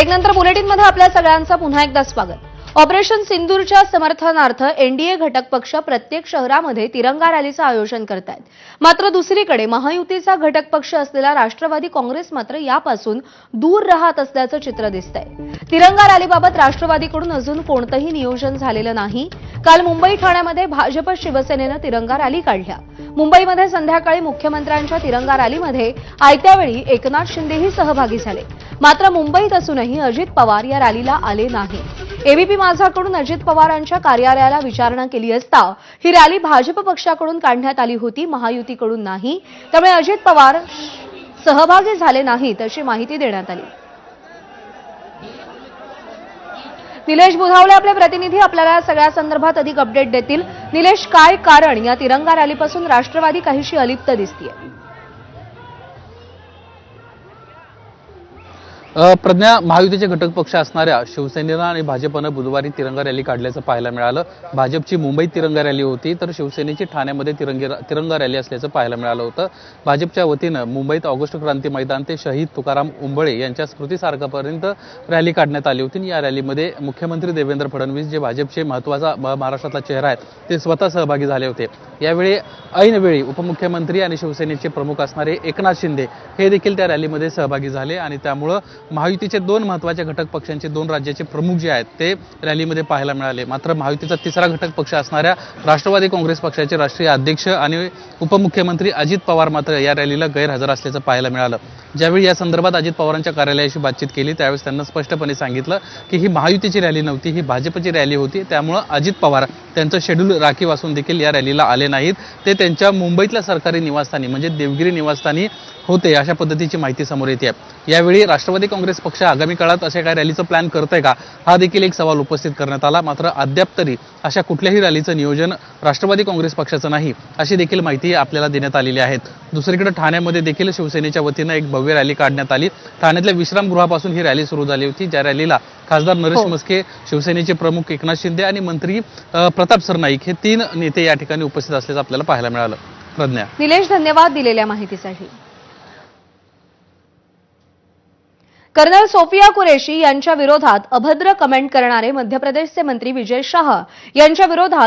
ब्रेकनंतर बुलेटिनमध्ये आपल्या सगळ्यांचं पुन्हा एकदा स्वागत। ऑपरेशन सिंदूरच्या समर्थनार्थ एनडीए घटक पक्ष प्रत्येक शहरामध्ये तिरंगा रॅलीचं आयोजन करतायत। मात्र दुसरीकडे महायुतीचा घटक पक्ष असलेला राष्ट्रवादी काँग्रेस मात्र यापासून दूर राहत असल्याचं चित्र दिसतंय। तिरंगा रॅलीबाबत राष्ट्रवादीकडून अजून कोणतंही नियोजन झालेलं नाही। काल मुंबई ठाण्यामध्ये भाजप शिवसेनेनं तिरंगा रॅली काढल्या। मुंबईमध्ये संध्याकाळी मुख्यमंत्र्यांच्या तिरंगा रॅलीमध्ये आयत्या वेळी एकनाथ शिंदेही सहभागी झाले। मात्र मुंबईत असूनही अजित पवार या रॅलीला आले नाही। एबीपी माझाकडून अजित पवारांच्या कार्यालयाला विचारणा केली असता ही रॅली भाजप पक्षाकडून काढण्यात आली होती, महायुतीकडून नाही। त्यामुळे अजित पवार सहभागी झाले नाहीत अशी माहिती देण्यात आली। निलेश बुधावळे आपले प्रतिनिधी आपल्याला या सगळ्या संदर्भात अधिक अपडेट देतील। निलेश, काय कारण या तिरंगा रॅलीपासून राष्ट्रवादी काहीशी अलिप्त दिसतीये? प्रज्ञा, महायुतीचे घटक पक्ष असणाऱ्या शिवसेनेनं आणि भाजपनं बुधवारी तिरंगा रॅली काढल्याचं पाहायला मिळालं। भाजपची मुंबईत तिरंगा रॅली होती, तर शिवसेनेची ठाण्यामध्ये तिरंगा रॅली असल्याचं पाहायला मिळालं होतं। भाजपच्या वतीनं मुंबईत ऑगस्ट क्रांती मैदान ते शहीद तुकाराम उंबळे यांच्या स्मृतिसारखापर्यंत रॅली काढण्यात आली होती। या रॅलीमध्ये मुख्यमंत्री देवेंद्र फडणवीस, जे भाजपचे महत्त्वाचा महाराष्ट्रातला चेहरा आहेत, ते स्वतः सहभागी झाले होते। यावेळी ऐनवेळी उपमुख्यमंत्री आणि शिवसेनेचे प्रमुख असणारे एकनाथ शिंदे हे देखील त्या रॅलीमध्ये सहभागी झाले आणि त्यामुळं महायुतीचे दोन महत्त्वाचे घटक पक्षांचे दोन राज्याचे प्रमुख जे आहेत ते रॅलीमध्ये पाहायला मिळाले। मात्र महायुतीचा तिसरा घटक पक्ष असणाऱ्या राष्ट्रवादी काँग्रेस पक्षाचे राष्ट्रीय अध्यक्ष आणि उपमुख्यमंत्री अजित पवार मात्र या रॅलीला गैरहजर असल्याचं पाहायला मिळालं। ज्यावेळी या संदर्भात अजित पवारांच्या कार्यालयाशी बातचीत केली त्यावेळेस त्यांना स्पष्टपणे सांगितलं की ही महायुतीची रॅली नव्हती, ही भाजपची रॅली होती। त्यामुळे अजित पवार त्यांचं शेड्यूल राखीव असून देखील या रॅलीला आले नाहीत। ते त्यांच्या मुंबईतल्या सरकारी निवासस्थानी म्हणजे देवगिरी निवासस्थानी होते, अशा पद्धतीची माहिती समोर येते। यावेळी राष्ट्रवादी काँग्रेस पक्ष आगामी काळात अशा काही रॅलीचं प्लॅन करतंय का, हा देखील एक सवाल उपस्थित करण्यात आला। मात्र अद्याप तरी अशा कुठल्याही रॅलीचं नियोजन राष्ट्रवादी काँग्रेस पक्षाचं नाही, अशी देखील माहिती आपल्याला देण्यात आलेली आहे। दुसरीकडे ठाण्यामध्ये देखील शिवसेनेच्या वतीनं एक भव्य रॅली काढण्यात आली। ठाण्यातल्या विश्रामगृहापासून ही रॅली सुरू झाली होती, ज्या रॅलीला खासदार नरेश मस्के, शिवसेनेचे प्रमुख एकनाथ शिंदे आणि मंत्री प्रताप सरनाईक हे तीन नेते या ठिकाणी उपस्थित असल्याचं आपल्याला पाहायला मिळालं। प्रज्ञा। निलेश, धन्यवाद दिलेल्या माहितीसाठी। कर्नल सोफिया कुरेशी यांच्या विरोधात अभद्र कमेंट करणारे मध्य प्रदेशचे मंत्री विजय शाह यांच्या विरोधात